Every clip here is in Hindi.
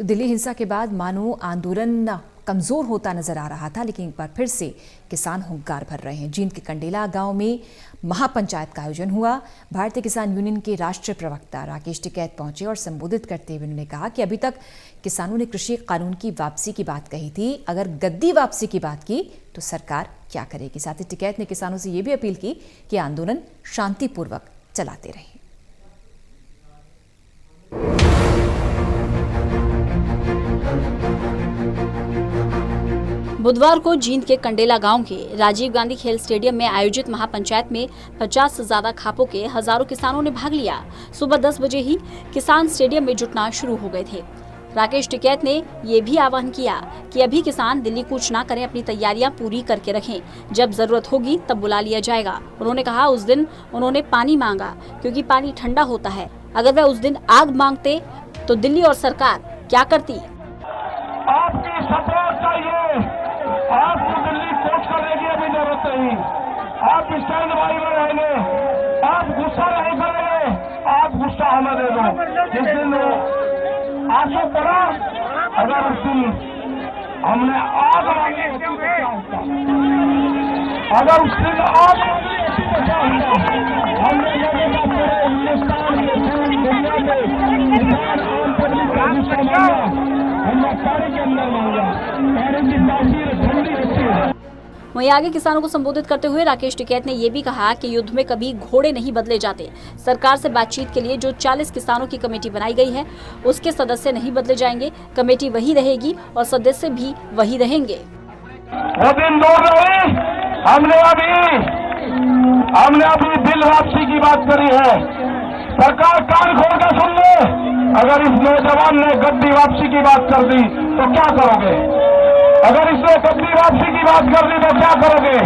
तो दिल्ली हिंसा के बाद मानो आंदोलन कमजोर होता नजर आ रहा था, लेकिन एक बार फिर से किसान हुंकार भर रहे हैं। जींद के कंडेला गांव में महापंचायत का आयोजन हुआ। भारतीय किसान यूनियन के राष्ट्रीय प्रवक्ता राकेश टिकैत पहुंचे और संबोधित करते हुए उन्होंने कहा कि अभी तक किसानों ने कृषि कानून की वापसी की बात कही थी, अगर गद्दी वापसी की बात की तो सरकार क्या करेगी। साथ ही टिकैत ने किसानों से ये भी अपील की कि आंदोलन शांतिपूर्वक चलाते रहें। बुधवार को जींद के कंडेला गांव के राजीव गांधी खेल स्टेडियम में आयोजित महापंचायत में 50 से ज्यादा खापों के हजारों किसानों ने भाग लिया। सुबह 10 बजे ही किसान स्टेडियम में जुटना शुरू हो गए थे। राकेश टिकैत ने ये भी आह्वान किया कि अभी किसान दिल्ली कूच न करें, अपनी तैयारियां पूरी करके रखें, जब जरूरत होगी तब बुला लिया जाएगा। उन्होंने कहा उस दिन उन्होंने पानी मांगा क्योंकि पानी ठंडा होता है, अगर वह उस दिन आग मांगते तो दिल्ली और सरकार क्या करती। आपकी सपोर्ट चाहिए, आपको दिल्ली कोच करने की अभी जरूरत नहीं। आप स्टैंड बाई में रहेंगे, आप गुस्सा नहीं करेंगे, आप गुस्सा हमें दे दो। जिस दिन आंसू पड़ा, अगर उस दिन हमने आग मांगी तो क्या होता, अगर उस दिन आग हमने हिंदुस्तान के दुनिया में वहीं आगे किसानों को संबोधित करते हुए राकेश टिकैत ने यह भी कहा कि युद्ध में कभी घोड़े नहीं बदले जाते। सरकार से बातचीत के लिए जो 40 किसानों की कमेटी बनाई गई है, उसके सदस्य नहीं बदले जाएंगे। कमेटी वही रहेगी और सदस्य भी वही रहेंगे। वो दिन दूर नहीं, हमने अभी बिल वापसी की बात करी है। सरकार कान खोल कर सुन ले, अगर इस नौजवान ने गद्दी वापसी की बात कर दी तो क्या करोगे? अगर इसने गद्दी वापसी की बात कर दी तो क्या करोगे?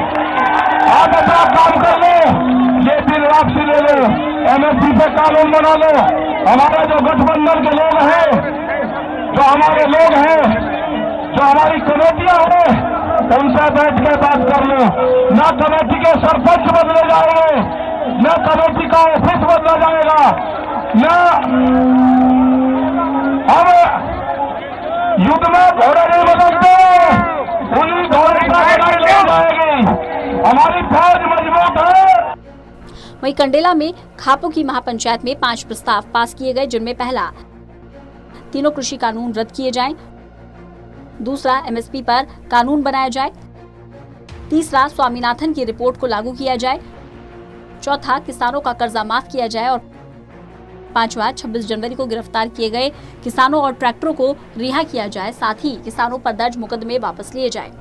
आप अपना काम कर लो, ये बिल वापसी ले लो, MSP से कानून बना लो। हमारे जो गठबंधन के लोग हैं, जो हमारे लोग हैं, जो हमारी कमेटियां हैं, उनसे बैठ के बात कर लो। न कमेटी के सरपंच बदले जाएंगे, न कमेटी का ऑफिस बदला जाएगा, न हम युद्ध में घोड़े नहीं बदलते, पुलिस घोड़े का ले जाएगी। हमारी फौज मजबूत है। वहीं कंडेला में खापों की महापंचायत में 5 प्रस्ताव पास किए गए, जिनमें पहला, तीनों कृषि कानून रद्द किए जाएं। दूसरा, MSP पर कानून बनाया जाए। तीसरा, स्वामीनाथन की रिपोर्ट को लागू किया जाए। चौथा, किसानों का कर्जा माफ किया जाए। और पांचवा, 26 जनवरी को गिरफ्तार किए गए किसानों और ट्रैक्टरों को रिहा किया जाए। साथ ही किसानों पर दर्ज मुकदमे वापस लिए जाए।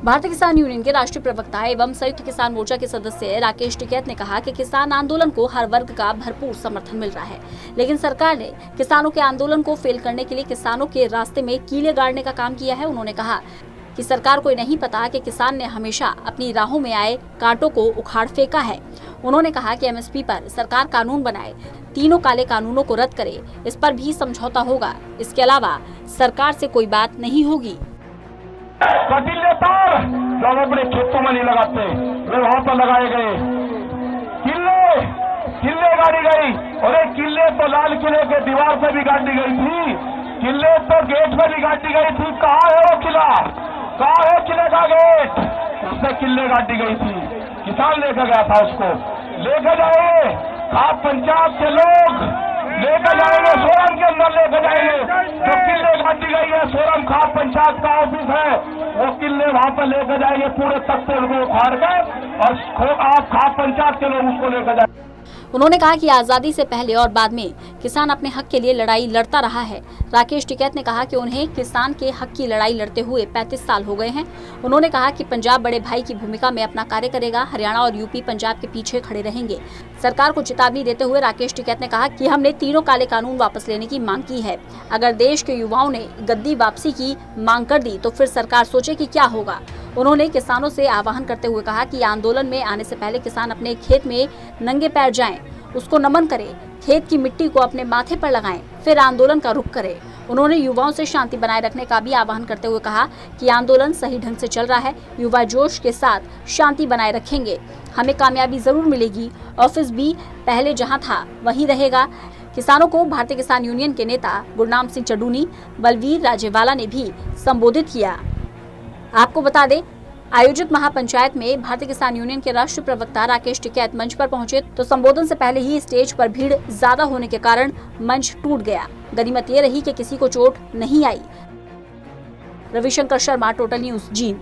भारतीय किसान यूनियन के राष्ट्रीय प्रवक्ता एवं संयुक्त किसान मोर्चा के सदस्य राकेश टिकैत ने कहा कि किसान आंदोलन को हर वर्ग का भरपूर समर्थन मिल रहा है, लेकिन सरकार ने किसानों के आंदोलन को फेल करने के लिए किसानों के रास्ते में कीले गाड़ने का काम किया है। उन्होंने कहा कि सरकार को नहीं पता कि किसान ने हमेशा अपनी राहों में आए कांटों को उखाड़ फेंका है। उन्होंने कहा कि MSP पर सरकार कानून बनाए, तीनों काले कानूनों को रद्द करे, इस पर भी समझौता होगा। इसके अलावा सरकार से कोई बात नहीं होगी। कटीले तार जो हम अपने खेतों में नहीं लगाते, वे वहां पर लगाए गए। किले गाड़ी गई, और एक किले तो लाल किले के दीवार पे भी गाड़ी गई थी, किले तो गेट पे भी गाड़ी गई थी। कहाँ है वो किला? कहाँ है किले का गेट? उससे किले गाड़ी गई थी, किसान लेकर गया था, उसको लेकर जाएंगे आप पंचायत के लोग, लेकर जाएंगे सोरम के अंदर, लेकर जाएंगे जो किले गाड़ी गई है। सोरम खाप पंचायत का ऑफिस है, वो किले वहां पर लेकर जाएंगे, पूरे तख्ते को उखाड़ कर, और आप खाप पंचायत के लोग उसको लेकर जाएंगे। उन्होंने कहा कि आजादी से पहले और बाद में किसान अपने हक के लिए लड़ाई लड़ता रहा है। राकेश टिकैत ने कहा कि उन्हें किसान के हक की लड़ाई लड़ते हुए 35 साल हो गए हैं। उन्होंने कहा कि पंजाब बड़े भाई की भूमिका में अपना कार्य करेगा। हरियाणा और यूपी पंजाब के पीछे खड़े रहेंगे। सरकार को चेतावनी देते हुए राकेश टिकैत ने कहा कि हमने तीनों काले कानून वापस लेने की मांग की है। अगर देश के युवाओं ने गद्दी वापसी की मांग कर दी तो फिर सरकार सोचे कि क्या होगा। उन्होंने किसानों से आह्वान करते हुए कहा कि आंदोलन में आने से पहले किसान अपने खेत में नंगे पैर जाएं, उसको नमन करें, खेत की मिट्टी को अपने माथे पर लगाएं, फिर आंदोलन का रुख करें। उन्होंने युवाओं से शांति बनाए रखने का भी आह्वान करते हुए कहा कि आंदोलन सही ढंग से चल रहा है, युवा जोश के साथ शांति बनाए रखेंगे, हमें कामयाबी जरूर मिलेगी। ऑफिस भी पहले जहां था वहीं रहेगा, किसानों को भारतीय किसान यूनियन के नेता गुरनाम सिंह चडूनी, बलवीर राजेवाला ने भी संबोधित किया। आपको बता दें, आयोजित महापंचायत में भारतीय किसान यूनियन के राष्ट्रीय प्रवक्ता राकेश टिकैत मंच पर पहुंचे तो संबोधन से पहले ही स्टेज पर भीड़ ज्यादा होने के कारण मंच टूट गया। गनीमत ये रही कि किसी को चोट नहीं आई। Ravishankar Sharma, total news, Jind.